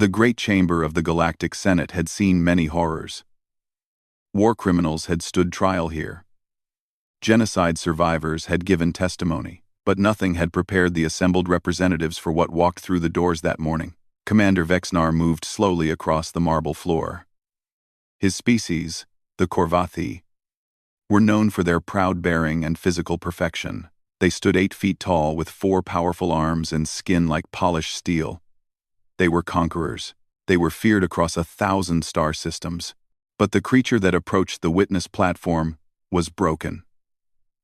The great chamber of the Galactic Senate had seen many horrors. War criminals had stood trial here. Genocide survivors had given testimony, but nothing had prepared the assembled representatives for what walked through the doors that morning. Commander Vexnar moved slowly across the marble floor. His species, the Corvathi, were known for their proud bearing and physical perfection. They stood 8 feet tall with 4 powerful arms and skin like polished steel. They were conquerors. They were feared across 1,000 star systems. But the creature that approached the witness platform was broken.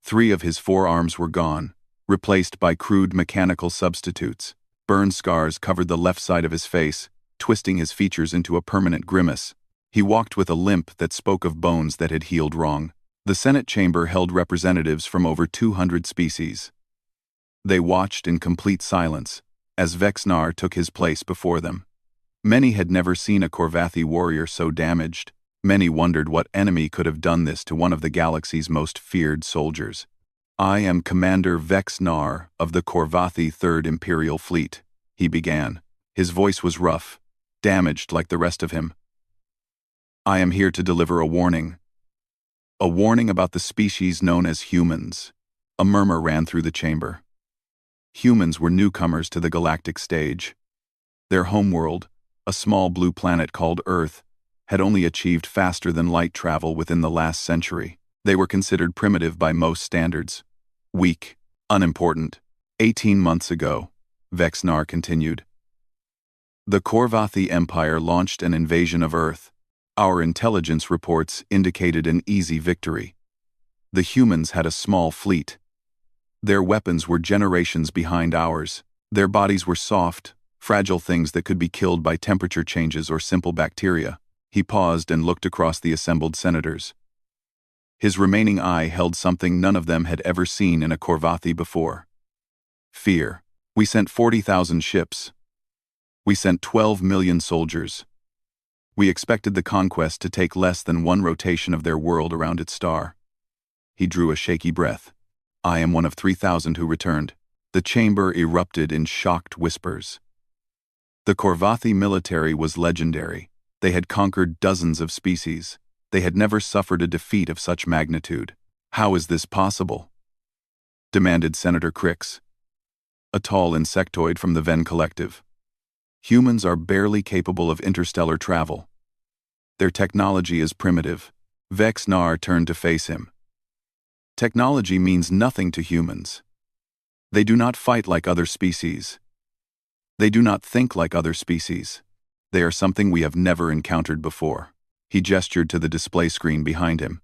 3 of his 4 arms were gone, replaced by crude mechanical substitutes. Burn scars covered the left side of his face, twisting his features into a permanent grimace. He walked with a limp that spoke of bones that had healed wrong. The Senate chamber held representatives from over 200 species. They watched in complete silence as Vexnar took his place before them. Many had never seen a Corvathi warrior so damaged. Many wondered what enemy could have done this to one of the galaxy's most feared soldiers. "I am Commander Vexnar of the Corvathi 3rd Imperial Fleet," he began. His voice was rough, damaged like the rest of him. "I am here to deliver a warning. A warning about the species known as humans." A murmur ran through the chamber. Humans were newcomers to the galactic stage. Their homeworld, a small blue planet called Earth, had only achieved faster than light travel within the last century. They were considered primitive by most standards. Weak, unimportant. 18 months ago, Vexnar continued, the Corvathi Empire launched an invasion of Earth. Our intelligence reports indicated an easy victory. The humans had a small fleet. Their weapons were generations behind ours. Their bodies were soft, fragile things that could be killed by temperature changes or simple bacteria. He paused and looked across the assembled senators. His remaining eye held something none of them had ever seen in a Corvathi before. Fear. We sent 40,000 ships. We sent 12 million soldiers. We expected the conquest to take less than 1 rotation of their world around its star. He drew a shaky breath. I am one of 3,000 who returned. The chamber erupted in shocked whispers. The Corvathi military was legendary. They had conquered dozens of species. They had never suffered a defeat of such magnitude. How is this possible? Demanded Senator Crix, a tall insectoid from the Venn Collective. Humans are barely capable of interstellar travel. Their technology is primitive. Vexnar turned to face him. Technology means nothing to humans. They do not fight like other species. They do not think like other species. They are something we have never encountered before. He gestured to the display screen behind him.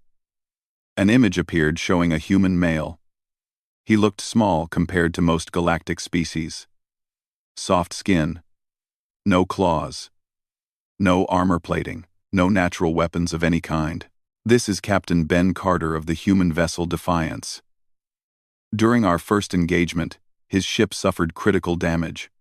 An image appeared showing a human male. He looked small compared to most galactic species. Soft skin. No claws. No armor plating. No natural weapons of any kind. This is Captain Ben Carter of the human vessel Defiance. During our first engagement, his ship suffered critical damage.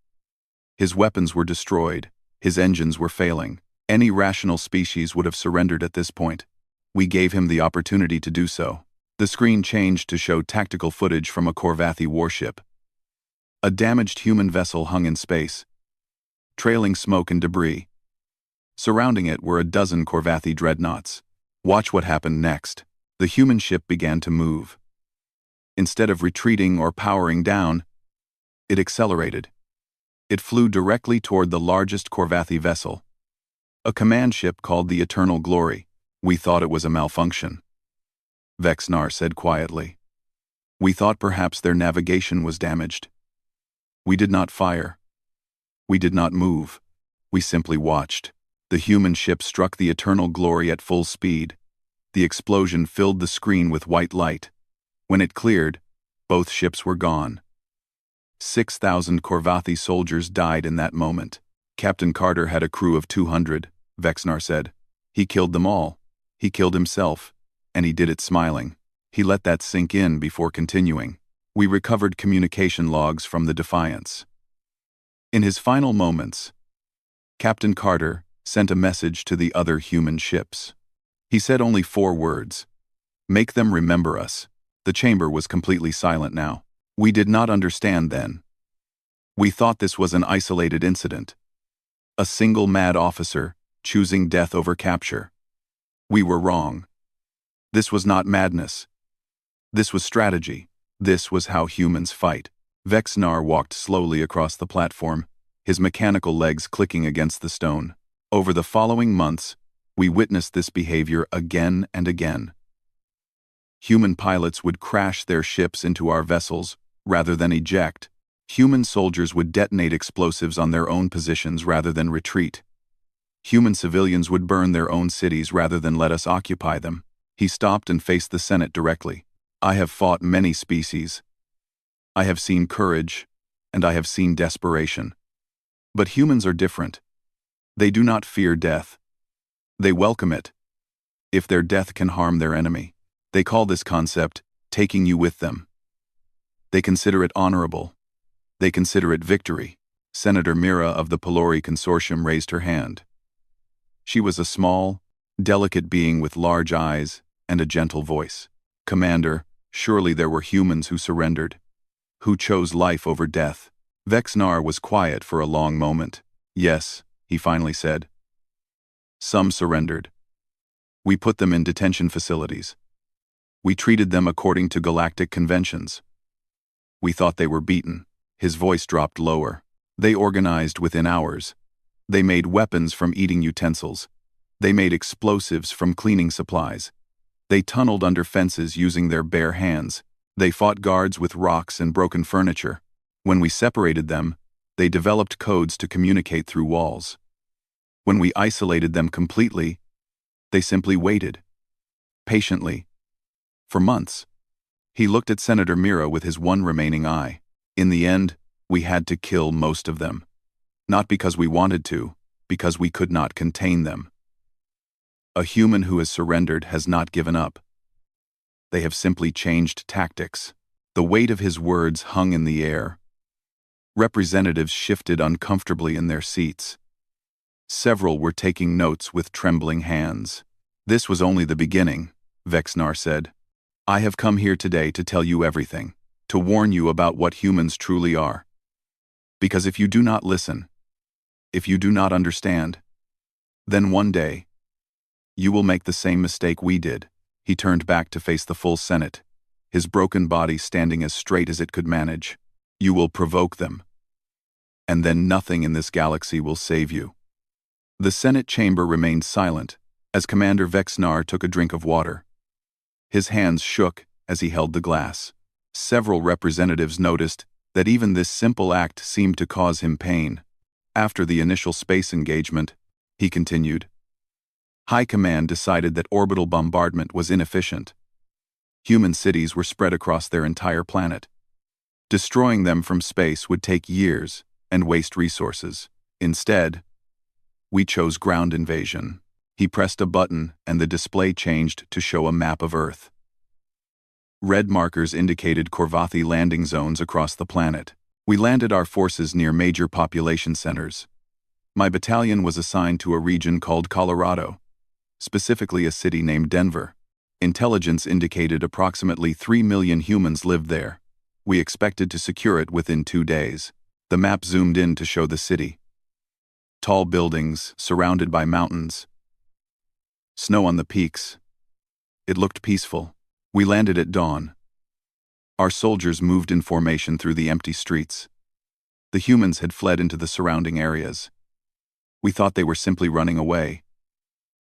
His weapons were destroyed. His engines were failing. Any rational species would have surrendered at this point. We gave him the opportunity to do so. The screen changed to show tactical footage from a Corvathi warship. A damaged human vessel hung in space, trailing smoke and debris. Surrounding it were a dozen Corvathi dreadnoughts. Watch what happened next. The human ship began to move. Instead of retreating or powering down, it accelerated. It flew directly toward the largest Corvathi vessel, a command ship called the Eternal Glory. We thought it was a malfunction, Vexnar said quietly. We thought perhaps their navigation was damaged. We did not fire. We did not move. We simply watched. The human ship struck the Eternal Glory at full speed. The explosion filled the screen with white light. When it cleared, both ships were gone. 6,000 Corvathi soldiers died in that moment. Captain Carter had a crew of 200, Vexnar said. He killed them all. He killed himself, and he did it smiling. He let that sink in before continuing. We recovered communication logs from the Defiance. In his final moments, Captain Carter sent a message to the other human ships. He said only 4 words. Make them remember us. The chamber was completely silent now. We did not understand then. We thought this was an isolated incident. A single mad officer, choosing death over capture. We were wrong. This was not madness. This was strategy. This was how humans fight. Vexnar walked slowly across the platform, his mechanical legs clicking against the stone. Over the following months, we witnessed this behavior again and again. Human pilots would crash their ships into our vessels rather than eject. Human soldiers would detonate explosives on their own positions rather than retreat. Human civilians would burn their own cities rather than let us occupy them. He stopped and faced the Senate directly. I have fought many species. I have seen courage, and I have seen desperation. But humans are different. They do not fear death. They welcome it. If their death can harm their enemy, they call this concept taking you with them. They consider it honorable. They consider it victory. Senator Mira of the Pelori Consortium raised her hand. She was a small, delicate being with large eyes and a gentle voice. Commander, surely there were humans who surrendered, who chose life over death. Vexnar was quiet for a long moment. Yes, he finally said. Some surrendered. We put them in detention facilities. We treated them according to galactic conventions. We thought they were beaten. His voice dropped lower. They organized within hours. They made weapons from eating utensils. They made explosives from cleaning supplies. They tunneled under fences using their bare hands. They fought guards with rocks and broken furniture. When we separated them, they developed codes to communicate through walls. When we isolated them completely, they simply waited. Patiently. For months. He looked at Senator Mira with his one remaining eye. In the end, we had to kill most of them. Not because we wanted to, because we could not contain them. A human who has surrendered has not given up. They have simply changed tactics. The weight of his words hung in the air. Representatives shifted uncomfortably in their seats. Several were taking notes with trembling hands. This was only the beginning, Vexnar said. I have come here today to tell you everything, to warn you about what humans truly are. Because if you do not listen, if you do not understand, then one day, you will make the same mistake we did. He turned back to face the full Senate, his broken body standing as straight as it could manage. You will provoke them. And then nothing in this galaxy will save you. The Senate chamber remained silent as Commander Vexnar took a drink of water. His hands shook as he held the glass. Several representatives noticed that even this simple act seemed to cause him pain. After the initial space engagement, he continued, High Command decided that orbital bombardment was inefficient. Human cities were spread across their entire planet. Destroying them from space would take years and waste resources. Instead, we chose ground invasion. He pressed a button and the display changed to show a map of Earth. Red markers indicated Korvathi landing zones across the planet. We landed our forces near major population centers. My battalion was assigned to a region called Colorado, specifically a city named Denver. Intelligence indicated approximately 3 million humans lived there. We expected to secure it within 2 days. The map zoomed in to show the city. Tall buildings surrounded by mountains. Snow on the peaks. It looked peaceful. We landed at dawn. Our soldiers moved in formation through the empty streets. The humans had fled into the surrounding areas. We thought they were simply running away.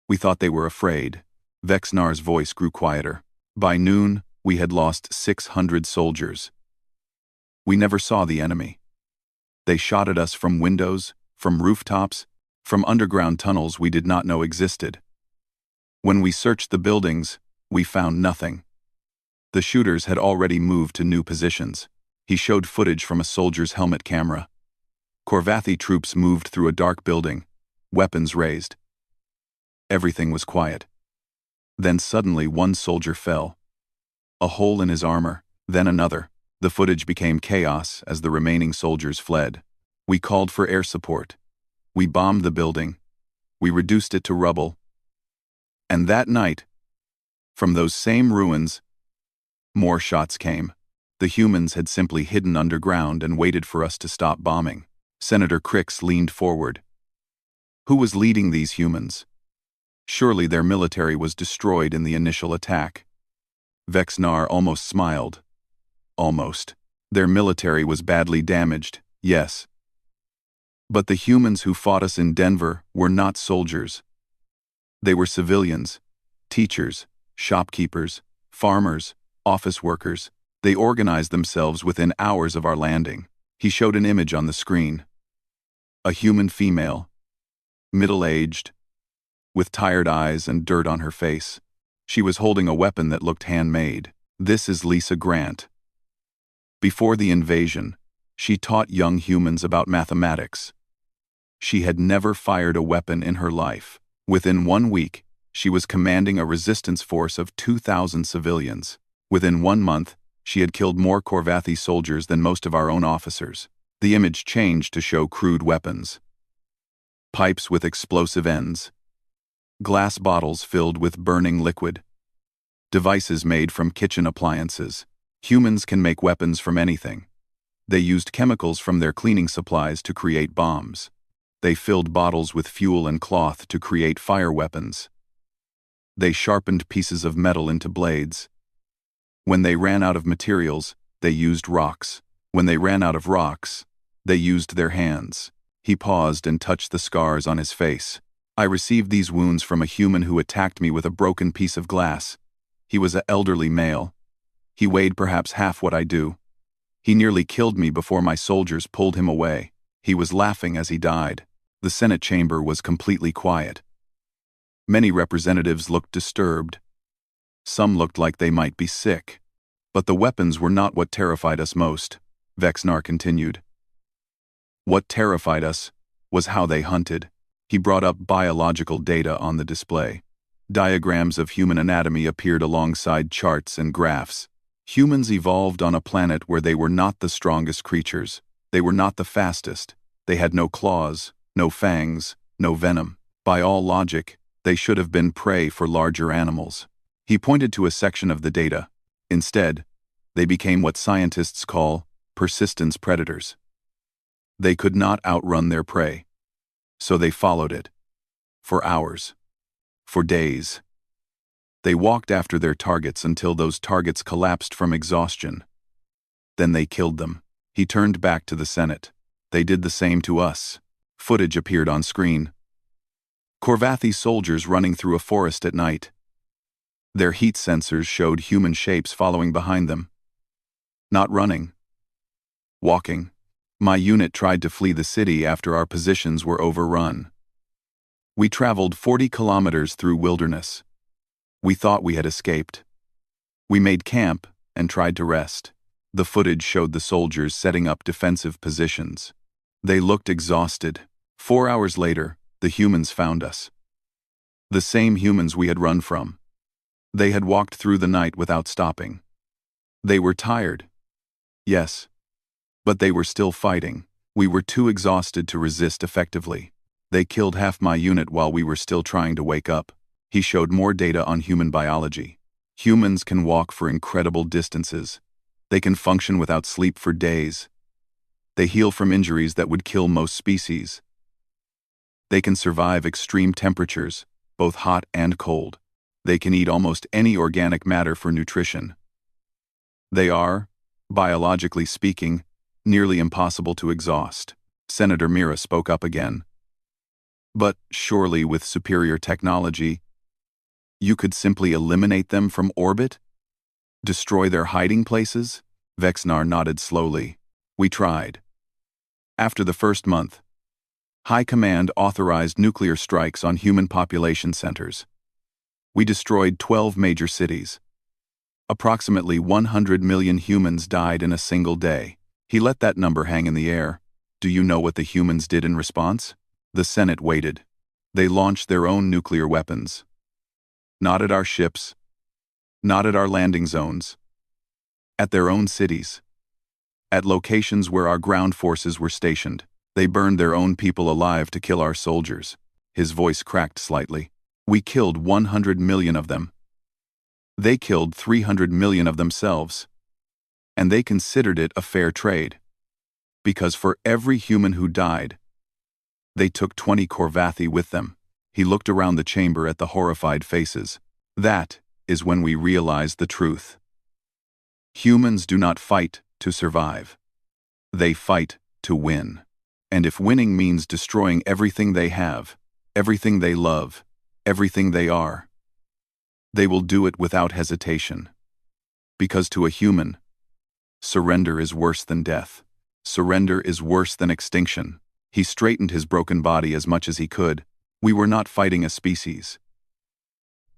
We thought they were afraid. Vexnar's voice grew quieter. By noon, we had lost 600 soldiers. We never saw the enemy. They shot at us from windows, from rooftops, from underground tunnels we did not know existed. When we searched the buildings, we found nothing. The shooters had already moved to new positions. He showed footage from a soldier's helmet camera. Korvathi troops moved through a dark building, weapons raised. Everything was quiet. Then suddenly one soldier fell. A hole in his armor, then another. The footage became chaos as the remaining soldiers fled. We called for air support. We bombed the building. We reduced it to rubble. And that night, from those same ruins, more shots came. The humans had simply hidden underground and waited for us to stop bombing. Senator Crix leaned forward. Who was leading these humans? Surely their military was destroyed in the initial attack. Vexnar almost smiled. Almost. Their military was badly damaged, yes. But the humans who fought us in Denver were not soldiers. They were civilians, teachers, shopkeepers, farmers, office workers. They organized themselves within hours of our landing. He showed an image on the screen. A human female, middle-aged, with tired eyes and dirt on her face. She was holding a weapon that looked handmade. This is Lisa Grant. Before the invasion, she taught young humans about mathematics. She had never fired a weapon in her life. Within 1 week, she was commanding a resistance force of 2,000 civilians. Within 1 month, she had killed more Korvathi soldiers than most of our own officers. The image changed to show crude weapons. Pipes with explosive ends. Glass bottles filled with burning liquid. Devices made from kitchen appliances. Humans can make weapons from anything. They used chemicals from their cleaning supplies to create bombs. They filled bottles with fuel and cloth to create fire weapons. They sharpened pieces of metal into blades. When they ran out of materials, they used rocks. When they ran out of rocks, they used their hands. He paused and touched the scars on his face. I received these wounds from a human who attacked me with a broken piece of glass. He was an elderly male. He weighed perhaps half what I do. He nearly killed me before my soldiers pulled him away. He was laughing as he died. The Senate chamber was completely quiet. Many representatives looked disturbed. Some looked like they might be sick. But the weapons were not what terrified us most, Vexnar continued. What terrified us was how they hunted. He brought up biological data on the display. Diagrams of human anatomy appeared alongside charts and graphs. Humans evolved on a planet where they were not the strongest creatures. They were not the fastest. They had no claws, no fangs, no venom. By all logic, they should have been prey for larger animals. He pointed to a section of the data. Instead, they became what scientists call persistence predators. They could not outrun their prey. So they followed it. For hours. For days. They walked after their targets until those targets collapsed from exhaustion. Then they killed them. He turned back to the Senate. They did the same to us. Footage appeared on screen. Korvathi soldiers running through a forest at night. Their heat sensors showed human shapes following behind them. Not running. Walking. My unit tried to flee the city after our positions were overrun. We traveled 40 kilometers through wilderness. We thought we had escaped. We made camp and tried to rest. The footage showed the soldiers setting up defensive positions. They looked exhausted. 4 hours later, the humans found us. The same humans we had run from. They had walked through the night without stopping. They were tired. Yes. But they were still fighting. We were too exhausted to resist effectively. They killed half my unit while we were still trying to wake up. He showed more data on human biology. Humans can walk for incredible distances. They can function without sleep for days. They heal from injuries that would kill most species. They can survive extreme temperatures, both hot and cold. They can eat almost any organic matter for nutrition. They are, biologically speaking, nearly impossible to exhaust. Senator Mira spoke up again. But surely with superior technology, you could simply eliminate them from orbit? Destroy their hiding places? Vexnar nodded slowly. We tried. After the first month, High Command authorized nuclear strikes on human population centers. We destroyed 12 major cities. Approximately 100 million humans died in a single day. He let that number hang in the air. Do you know what the humans did in response? The Senate waited. They launched their own nuclear weapons. Not at our ships. Not at our landing zones. At their own cities. At locations where our ground forces were stationed. They burned their own people alive to kill our soldiers. His voice cracked slightly. We killed 100 million of them. They killed 300 million of themselves. And they considered it a fair trade. Because for every human who died, They took 20 Corvathi with them. He looked around the chamber at the horrified faces. That is when we realized the truth. Humans do not fight to survive. They fight to win. And if winning means destroying everything they have, everything they love, everything they are, they will do it without hesitation. Because to a human, surrender is worse than death. Surrender is worse than extinction. He straightened his broken body as much as he could. We were not fighting a species.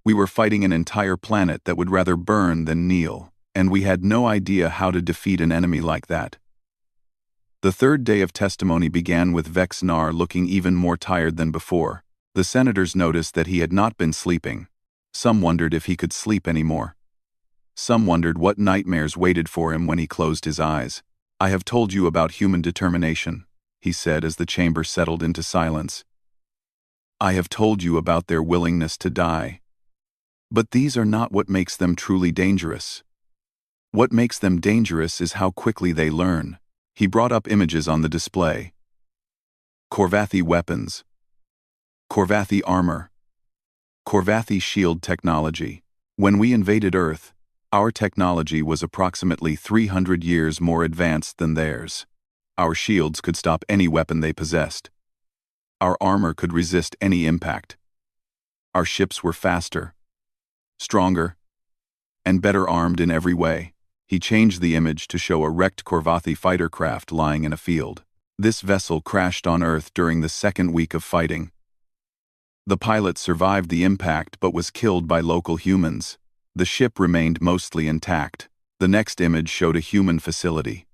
We were fighting an entire planet that would rather burn than kneel, and we had no idea how to defeat an enemy like that. The third day of testimony began with Vexnar looking even more tired than before. The senators noticed that he had not been sleeping. Some wondered if he could sleep anymore. Some wondered what nightmares waited for him when he closed his eyes. "I have told you about human determination," he said as the chamber settled into silence. "I have told you about their willingness to die. But these are not what makes them truly dangerous. What makes them dangerous is how quickly they learn." He brought up images on the display. Corvathi weapons. Corvathi armor. Corvathi shield technology. When we invaded Earth, our technology was approximately 300 years more advanced than theirs. Our shields could stop any weapon they possessed. Our armor could resist any impact. Our ships were faster, stronger, and better armed in every way. He changed the image to show a wrecked Corvathi fighter craft lying in a field. This vessel crashed on Earth during the second week of fighting. The pilot survived the impact but was killed by local humans. The ship remained mostly intact. The next image showed a human facility.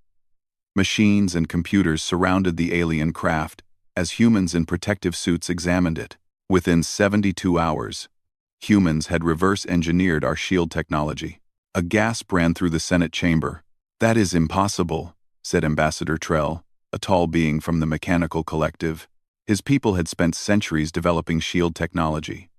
Machines and computers surrounded the alien craft as humans in protective suits examined it. Within 72 hours, humans had reverse-engineered our shield technology. A gasp ran through the Senate chamber. "That is impossible," said Ambassador Trell, a tall being from the Mechanical Collective. His people had spent centuries developing shield technology.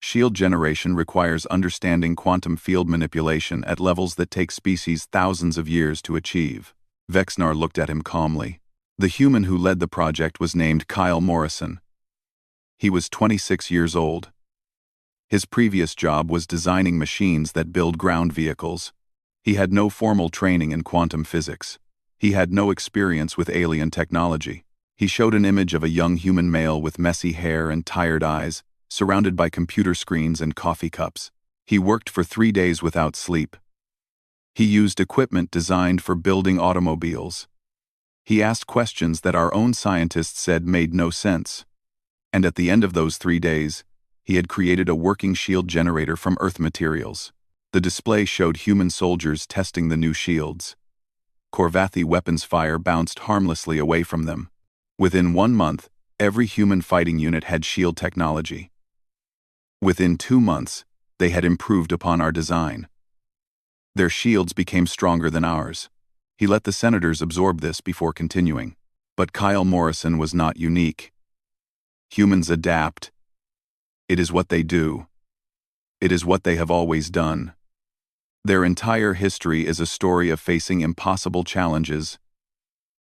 Shield generation requires understanding quantum field manipulation at levels that take species thousands of years to achieve. Vexnar looked at him calmly. The human who led the project was named Kyle Morrison. He was 26 years old. His previous job was designing machines that build ground vehicles. He had no formal training in quantum physics. He had no experience with alien technology. He showed an image of a young human male with messy hair and tired eyes, surrounded by computer screens and coffee cups. He worked for 3 days without sleep. He used equipment designed for building automobiles. He asked questions that our own scientists said made no sense. And at the end of those 3 days, he had created a working shield generator from Earth materials. The display showed human soldiers testing the new shields. Corvathi weapons fire bounced harmlessly away from them. Within 1 month, every human fighting unit had shield technology. Within 2 months, they had improved upon our design. Their shields became stronger than ours. He let the senators absorb this before continuing. But Kyle Morrison was not unique. Humans adapt. It is what they do. It is what they have always done. Their entire history is a story of facing impossible challenges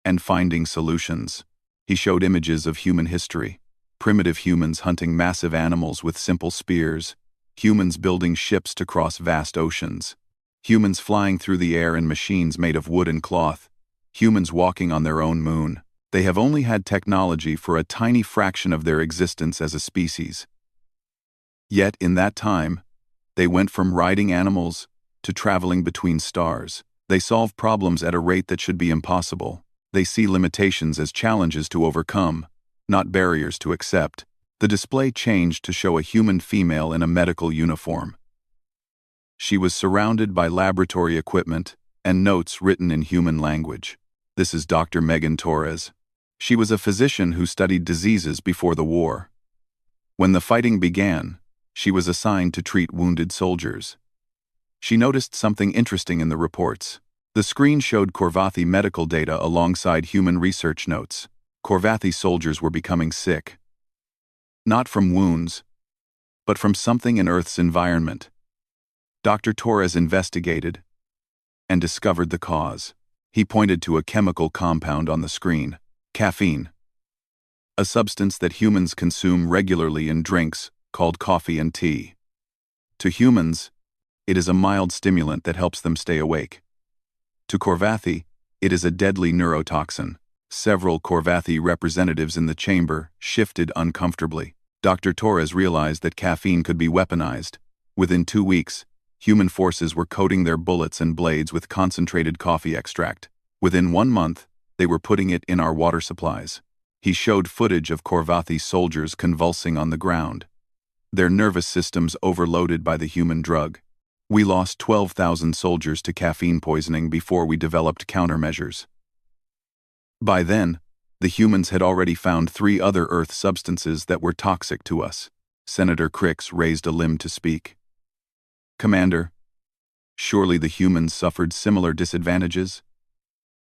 and finding solutions. He showed images of human history. Primitive humans hunting massive animals with simple spears. Humans building ships to cross vast oceans. Humans flying through the air in machines made of wood and cloth. Humans walking on their own moon. They have only had technology for a tiny fraction of their existence as a species. Yet, in that time, they went from riding animals to traveling between stars. They solve problems at a rate that should be impossible. They see limitations as challenges to overcome, not barriers to accept. The display changed to show a human female in a medical uniform. She was surrounded by laboratory equipment and notes written in human language. "This is Dr. Megan Torres. She was a physician who studied diseases before the war. When the fighting began, she was assigned to treat wounded soldiers. She noticed something interesting in the reports. The screen showed Corvathi medical data alongside human research notes. Corvathi soldiers were becoming sick. Not from wounds, but from something in Earth's environment. Dr. Torres investigated and discovered the cause. He pointed to a chemical compound on the screen. Caffeine. a substance that humans consume regularly in drinks called coffee and tea. To humans, it is a mild stimulant that helps them stay awake. To Korvathi, it is a deadly neurotoxin. Several Korvathi representatives in the chamber shifted uncomfortably. Dr. Torres realized that caffeine could be weaponized. Within 2 weeks, human forces were coating their bullets and blades with concentrated coffee extract. Within 1 month, they were putting it in our water supplies. He showed footage of Korvathi soldiers convulsing on the ground, their nervous systems overloaded by the human drug. We lost 12,000 soldiers to caffeine poisoning before we developed countermeasures. By then, the humans had already found 3 other Earth substances that were toxic to us. Senator Crix raised a limb to speak. Commander, surely the humans suffered similar disadvantages?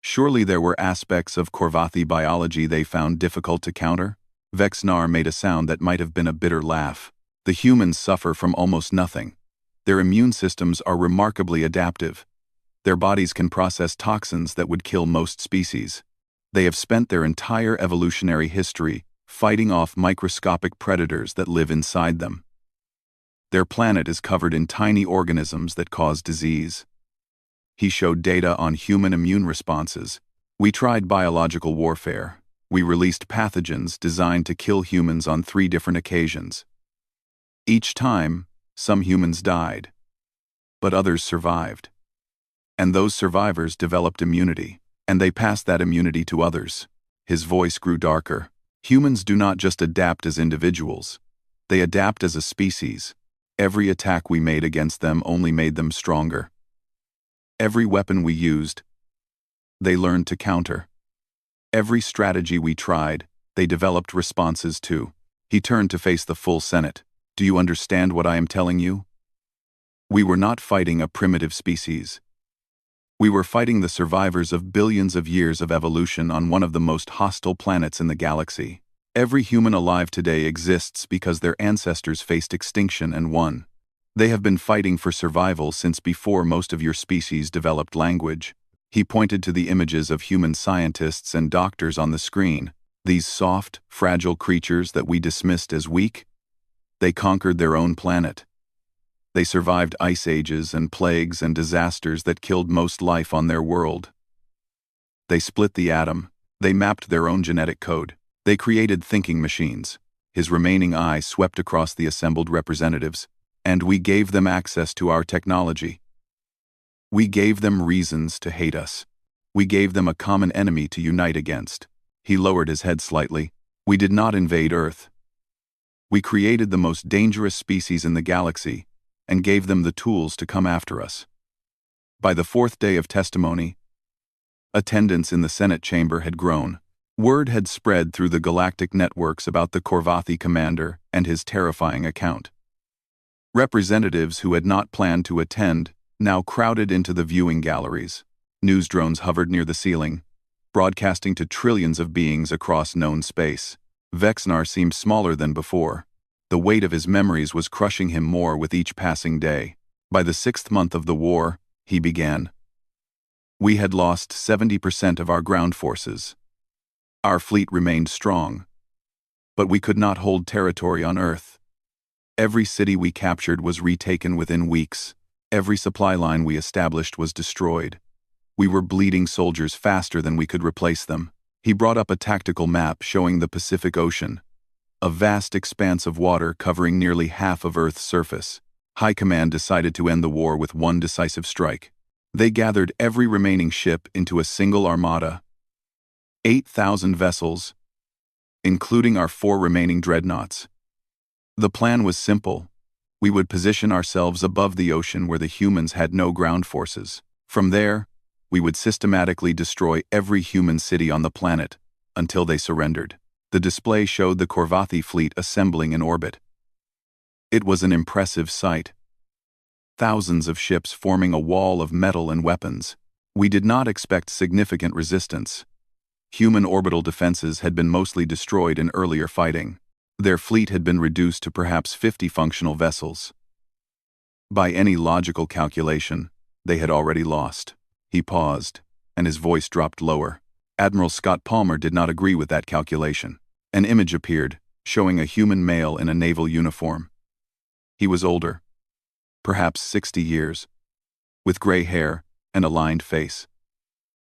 Surely there were aspects of Korvathi biology they found difficult to counter? Vexnar made a sound that might have been a bitter laugh. The humans suffer from almost nothing. Their immune systems are remarkably adaptive. Their bodies can process toxins that would kill most species. They have spent their entire evolutionary history fighting off microscopic predators that live inside them. Their planet is covered in tiny organisms that cause disease. He showed data on human immune responses. We tried biological warfare. We released pathogens designed to kill humans on 3 different occasions. Each time, some humans died, but others survived. And those survivors developed immunity, and they passed that immunity to others. His voice grew darker. Humans do not just adapt as individuals. They adapt as a species. Every attack we made against them only made them stronger. Every weapon we used, they learned to counter. Every strategy we tried, they developed responses to. He turned to face the full Senate. Do you understand what I am telling you? We were not fighting a primitive species. We were fighting the survivors of billions of years of evolution on one of the most hostile planets in the galaxy. Every human alive today exists because their ancestors faced extinction and won. They have been fighting for survival since before most of your species developed language. He pointed to the images of human scientists and doctors on the screen. These soft, fragile creatures that we dismissed as weak. They conquered their own planet. They survived ice ages and plagues and disasters that killed most life on their world. They split the atom. They mapped their own genetic code. They created thinking machines. His remaining eye swept across the assembled representatives. And we gave them access to our technology. We gave them reasons to hate us. We gave them a common enemy to unite against. He lowered his head slightly. We did not invade Earth. We created the most dangerous species in the galaxy and gave them the tools to come after us. By the 4th day of testimony, attendance in the Senate chamber had grown. Word had spread through the galactic networks about the Korvathi commander and his terrifying account. Representatives who had not planned to attend now crowded into the viewing galleries. News drones hovered near the ceiling, broadcasting to trillions of beings across known space. Vexnar seemed smaller than before. The weight of his memories was crushing him more with each passing day. By the 6th month of the war, he began. We had lost 70% of our ground forces. Our fleet remained strong, but we could not hold territory on Earth. Every city we captured was retaken within weeks. Every supply line we established was destroyed. We were bleeding soldiers faster than we could replace them. He brought up a tactical map showing the Pacific Ocean, a vast expanse of water covering nearly half of Earth's surface. High Command decided to end the war with one decisive strike. They gathered every remaining ship into a single armada. 8,000 vessels, including our 4 remaining dreadnoughts. The plan was simple. We would position ourselves above the ocean where the humans had no ground forces. From there, we would systematically destroy every human city on the planet until they surrendered. The display showed the Korvathi fleet assembling in orbit. It was an impressive sight. Thousands of ships forming a wall of metal and weapons. We did not expect significant resistance. Human orbital defenses had been mostly destroyed in earlier fighting. Their fleet had been reduced to perhaps 50 functional vessels. By any logical calculation, they had already lost. He paused, and his voice dropped lower. Admiral Scott Palmer did not agree with that calculation. An image appeared, showing a human male in a naval uniform. He was older, perhaps 60 years, with gray hair and a lined face.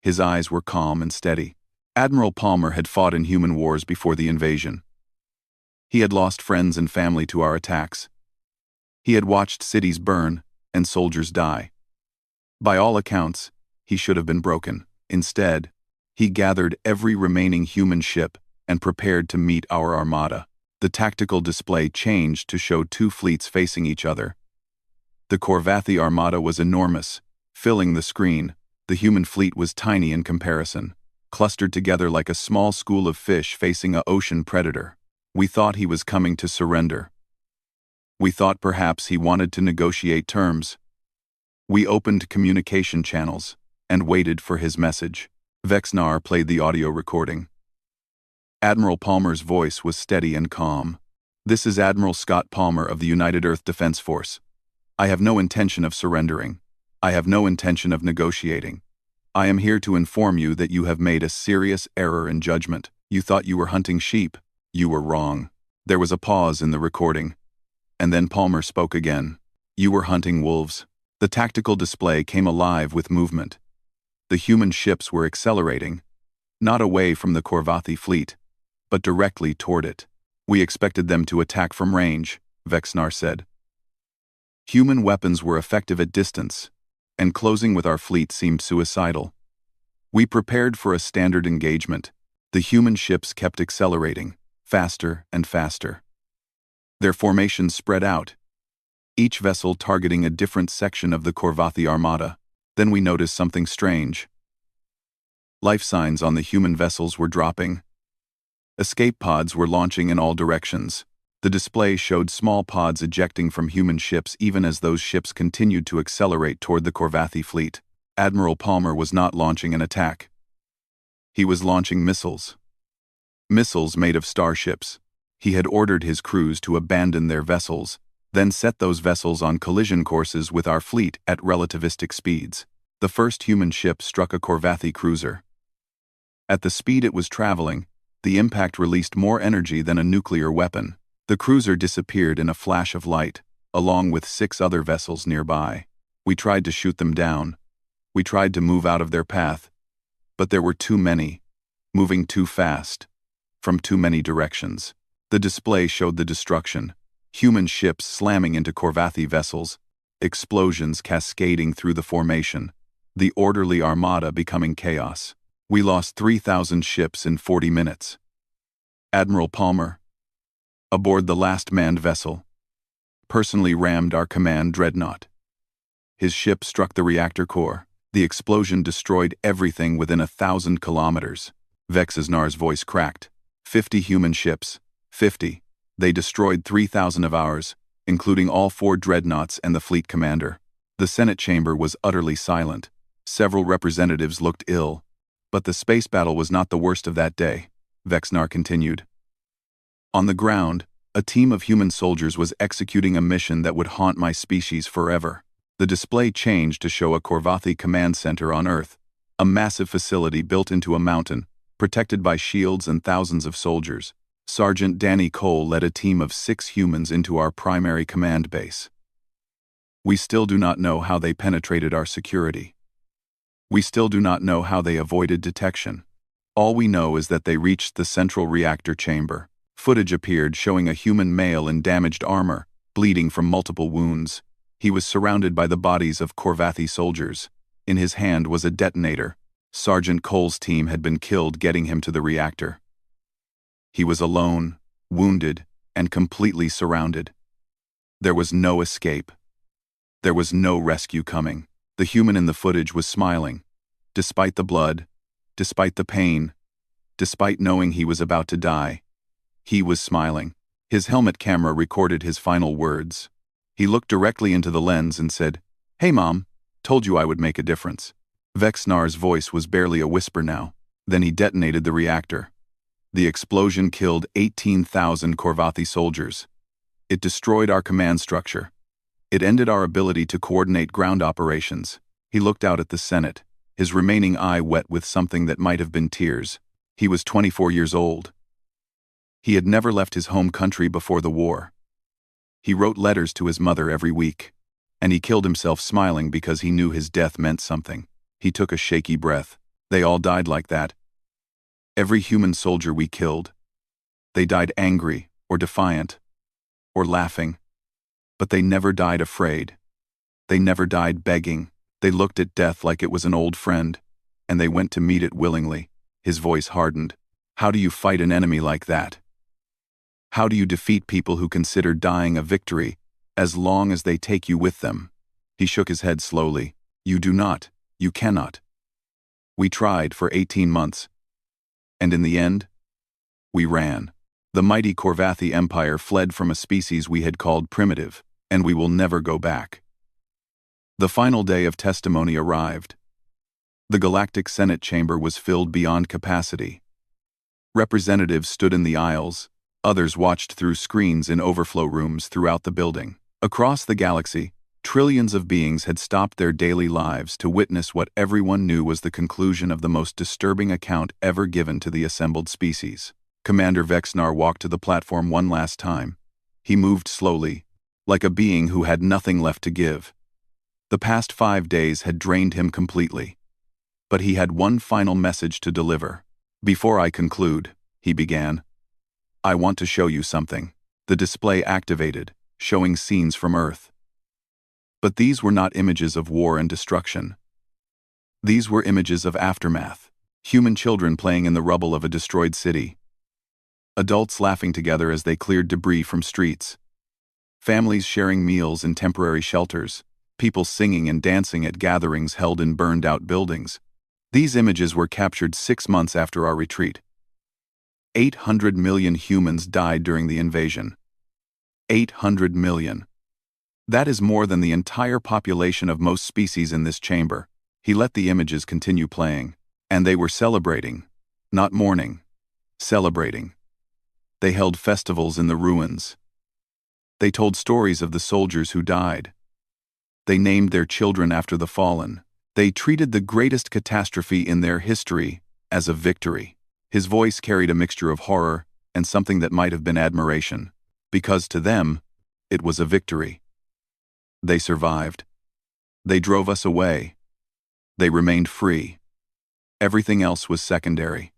His eyes were calm and steady. Admiral Palmer had fought in human wars before the invasion. He had lost friends and family to our attacks. He had watched cities burn and soldiers die. By all accounts, he should have been broken. Instead, he gathered every remaining human ship and prepared to meet our armada. The tactical display changed to show two fleets facing each other. The Corvathi armada was enormous, filling the screen. The human fleet was tiny in comparison, clustered together like a small school of fish facing an ocean predator. We thought he was coming to surrender. We thought perhaps he wanted to negotiate terms. We opened communication channels and waited for his message. Vexnar played the audio recording. Admiral Palmer's voice was steady and calm. "This is Admiral Scott Palmer of the United Earth Defense Force. I have no intention of surrendering. I have no intention of negotiating. I am here to inform you that you have made a serious error in judgment. You thought you were hunting sheep. You were wrong." There was a pause in the recording, and then Palmer spoke again. "You were hunting wolves." The tactical display came alive with movement. The human ships were accelerating, not away from the Corvathi fleet, but directly toward it. "We expected them to attack from range," Vexnar said. "Human weapons were effective at distance, and closing with our fleet seemed suicidal. We prepared for a standard engagement. The human ships kept accelerating, faster and faster. Their formations spread out, each vessel targeting a different section of the Corvathi armada. Then we noticed something strange. Life signs on the human vessels were dropping. Escape pods were launching in all directions. The display showed small pods ejecting from human ships even as those ships continued to accelerate toward the Corvathi fleet. Admiral Palmer was not launching an attack. He was launching missiles. Missiles made of starships. He had ordered his crews to abandon their vessels, then set those vessels on collision courses with our fleet at relativistic speeds. The first human ship struck a Corvathi cruiser. At the speed it was traveling, the impact released more energy than a nuclear weapon. The cruiser disappeared in a flash of light, along with 6 other vessels nearby. We tried to shoot them down. We tried to move out of their path. But there were too many, moving too fast, from too many directions. The display showed the destruction. Human ships slamming into Corvathi vessels, explosions cascading through the formation, the orderly armada becoming chaos. We lost 3,000 ships in 40 minutes. Admiral Palmer, aboard the last manned vessel, personally rammed our command dreadnought. His ship struck the reactor core. The explosion destroyed everything within 1,000 kilometers. Vexnar's voice cracked. 50 human ships. 50. They destroyed 3,000 of ours, including all 4 dreadnoughts and the fleet commander. The Senate chamber was utterly silent. Several representatives looked ill. But the space battle was not the worst of that day, Vexnar continued. On the ground, a team of human soldiers was executing a mission that would haunt my species forever. The display changed to show a Corvathi command center on Earth, a massive facility built into a mountain, protected by shields and thousands of soldiers. Sergeant Danny Cole led a team of 6 humans into our primary command base. We still do not know how they penetrated our security. We still do not know how they avoided detection. All we know is that they reached the central reactor chamber. Footage appeared showing a human male in damaged armor, bleeding from multiple wounds. He was surrounded by the bodies of Corvathi soldiers. In his hand was a detonator. Sergeant Cole's team had been killed getting him to the reactor. He was alone, wounded, and completely surrounded. There was no escape. There was no rescue coming. The human in the footage was smiling. Despite the blood, despite the pain, despite knowing he was about to die, he was smiling. His helmet camera recorded his final words. He looked directly into the lens and said, "Hey Mom, told you I would make a difference." Vexnar's voice was barely a whisper now. Then he detonated the reactor. The explosion killed 18,000 Corvathi soldiers. It destroyed our command structure. It ended our ability to coordinate ground operations. He looked out at the Senate, his remaining eye wet with something that might have been tears. He was 24 years old. He had never left his home country before the war. He wrote letters to his mother every week, and he killed himself smiling because he knew his death meant something. He took a shaky breath. They all died like that. Every human soldier we killed. They died angry, or defiant, or laughing. But they never died afraid. They never died begging. They looked at death like it was an old friend, and they went to meet it willingly. His voice hardened. How do you fight an enemy like that? How do you defeat people who consider dying a victory as long as they take you with them? He shook his head slowly. You do not. You cannot. We tried for 18 months. And in the end, we ran. The mighty Korvathi Empire fled from a species we had called primitive, and we will never go back. The final day of testimony arrived. The Galactic Senate chamber was filled beyond capacity. Representatives stood in the aisles, others watched through screens in overflow rooms throughout the building. Across the galaxy, trillions of beings had stopped their daily lives to witness what everyone knew was the conclusion of the most disturbing account ever given to the assembled species. Commander Vexnar walked to the platform one last time. He moved slowly, like a being who had nothing left to give. The past 5 days had drained him completely. But he had one final message to deliver. Before I conclude, he began, I want to show you something. The display activated, showing scenes from Earth. But these were not images of war and destruction. These were images of aftermath. Human children playing in the rubble of a destroyed city. Adults laughing together as they cleared debris from streets. Families sharing meals in temporary shelters. People singing and dancing at gatherings held in burned-out buildings. These images were captured 6 months after our retreat. 800 million humans died during the invasion. 800 million. That is more than the entire population of most species in this chamber. He let the images continue playing. And they were celebrating. Not mourning. Celebrating. They held festivals in the ruins. They told stories of the soldiers who died. They named their children after the fallen. They treated the greatest catastrophe in their history as a victory. His voice carried a mixture of horror and something that might have been admiration, because to them, it was a victory. They survived. They drove us away. They remained free. Everything else was secondary.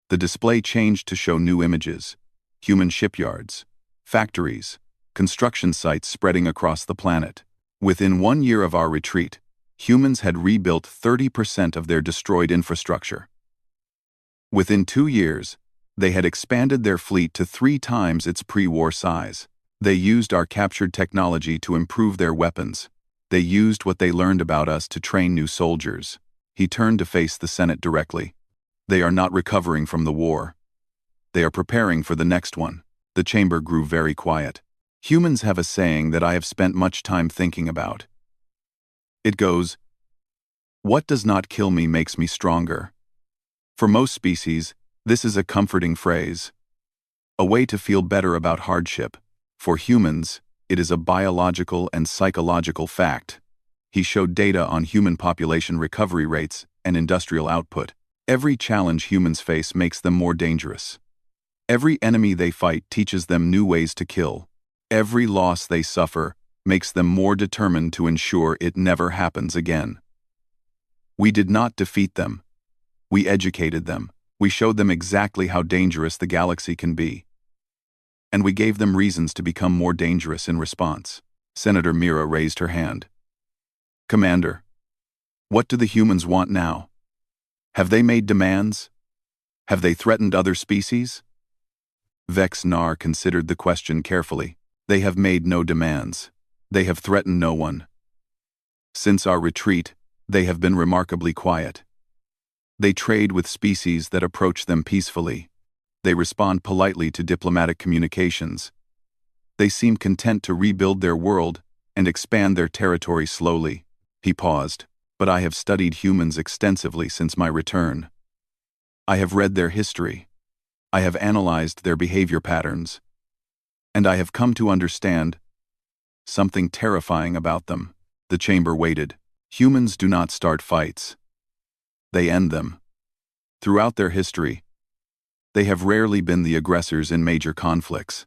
The display changed to show new images: human shipyards, factories, construction sites spreading across the planet. Within 1 year of our retreat, humans had rebuilt 30% of their destroyed infrastructure. Within 2 years, they had expanded their fleet to 3 times its pre-war size. They used our captured technology to improve their weapons. They used what they learned about us to train new soldiers. He turned to face the Senate directly. They are not recovering from the war. They are preparing for the next one. The chamber grew very quiet. Humans have a saying that I have spent much time thinking about. It goes, what does not kill me makes me stronger. For most species, this is a comforting phrase, a way to feel better about hardship. For humans, it is a biological and psychological fact. He showed data on human population recovery rates and industrial output. Every challenge humans face makes them more dangerous. Every enemy they fight teaches them new ways to kill. Every loss they suffer makes them more determined to ensure it never happens again. We did not defeat them. We educated them. We showed them exactly how dangerous the galaxy can be. And we gave them reasons to become more dangerous in response. Senator Mira raised her hand. Commander, what do the humans want now? Have they made demands? Have they threatened other species? Vex-Nar considered the question carefully. They have made no demands. They have threatened no one. Since our retreat, they have been remarkably quiet. They trade with species that approach them peacefully. They respond politely to diplomatic communications. They seem content to rebuild their world and expand their territory slowly. He paused. But I have studied humans extensively since my return. I have read their history. I have analyzed their behavior patterns. And I have come to understand something terrifying about them. The chamber waited. Humans do not start fights. They end them. Throughout their history, They have rarely been the aggressors in major conflicts.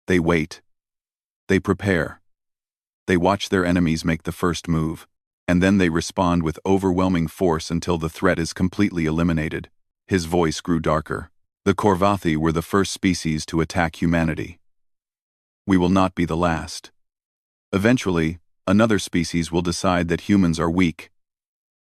They wait. They prepare. They watch their enemies make the first move, and then they respond with overwhelming force until the threat is completely eliminated. His voice grew darker. The Korvathi were the first species to attack humanity. We will not be the last. Eventually, another species will decide that humans are weak,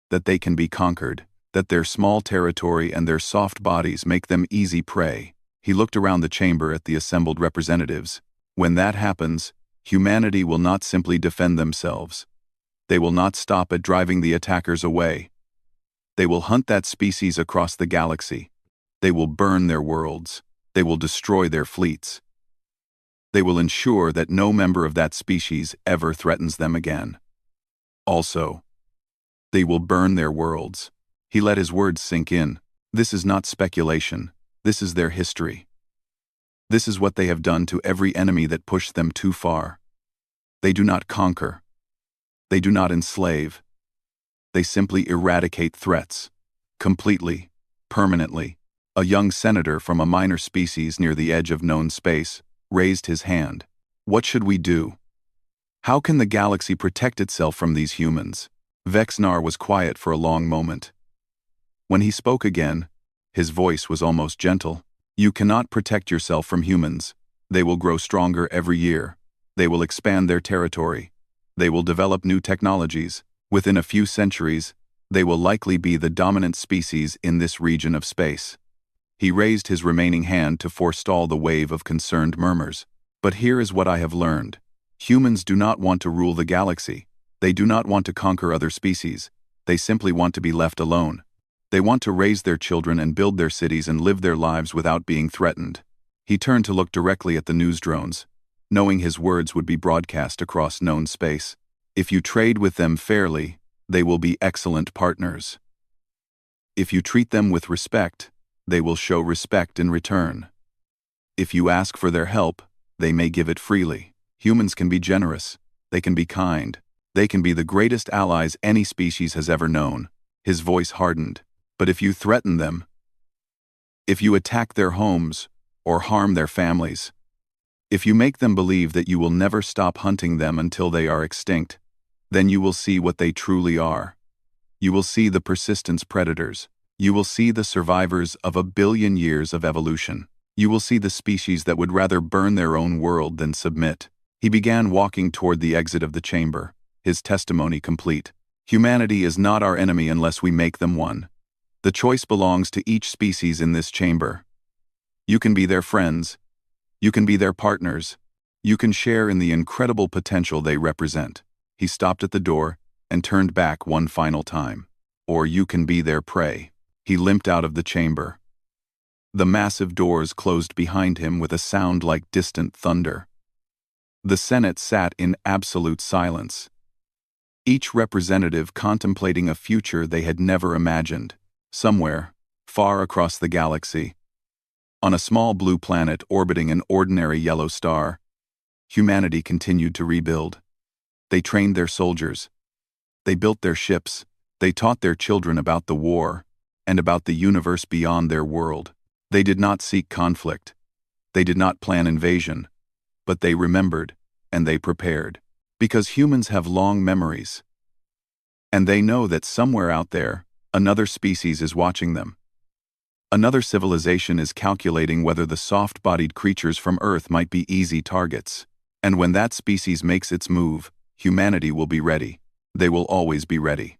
that they can be conquered, that their small territory and their soft bodies make them easy prey. He looked around the chamber at the assembled representatives. When that happens, humanity will not simply defend themselves. They will not stop at driving the attackers away. They will hunt that species across the galaxy. They will burn their worlds. They will destroy their fleets. They will ensure that no member of that species ever threatens them again. Also, they will burn their worlds. He let his words sink in. This is not speculation. This is their history. This is what they have done to every enemy that pushed them too far. They do not conquer. They do not enslave. They simply eradicate threats. Completely, permanently. A young senator from a minor species near the edge of known space raised his hand. What should we do? How can the galaxy protect itself from these humans? Vexnar was quiet for a long moment. When he spoke again, his voice was almost gentle. You cannot protect yourself from humans. They will grow stronger every year. They will expand their territory. They will develop new technologies. Within a few centuries, they will likely be the dominant species in this region of space. He raised his remaining hand to forestall the wave of concerned murmurs. But here is what I have learned. Humans do not want to rule the galaxy. They do not want to conquer other species. They simply want to be left alone. They want to raise their children and build their cities and live their lives without being threatened. He turned to look directly at the news drones, knowing his words would be broadcast across known space. If you trade with them fairly, they will be excellent partners. If you treat them with respect, they will show respect in return. If you ask for their help, they may give it freely. Humans can be generous. They can be kind. They can be the greatest allies any species has ever known. His voice hardened. But if you threaten them, if you attack their homes or harm their families, if you make them believe that you will never stop hunting them until they are extinct, then you will see what they truly are. You will see the persistence predators. You will see the survivors of 1 billion years of evolution. You will see the species that would rather burn their own world than submit. He began walking toward the exit of the chamber, his testimony complete. Humanity is not our enemy unless we make them one. The choice belongs to each species in this chamber. You can be their friends. You can be their partners. You can share in the incredible potential they represent. He stopped at the door and turned back one final time. Or you can be their prey. He limped out of the chamber. The massive doors closed behind him with a sound like distant thunder. The Senate sat in absolute silence, each representative contemplating a future they had never imagined. Somewhere, far across the galaxy, on a small blue planet orbiting an ordinary yellow star, humanity continued to rebuild. They trained their soldiers. They built their ships. They taught their children about the war and about the universe beyond their world. They did not seek conflict. They did not plan invasion. But they remembered and they prepared. Because humans have long memories. And they know that somewhere out there, another species is watching them. Another civilization is calculating whether the soft-bodied creatures from Earth might be easy targets. And when that species makes its move, humanity will be ready. They will always be ready.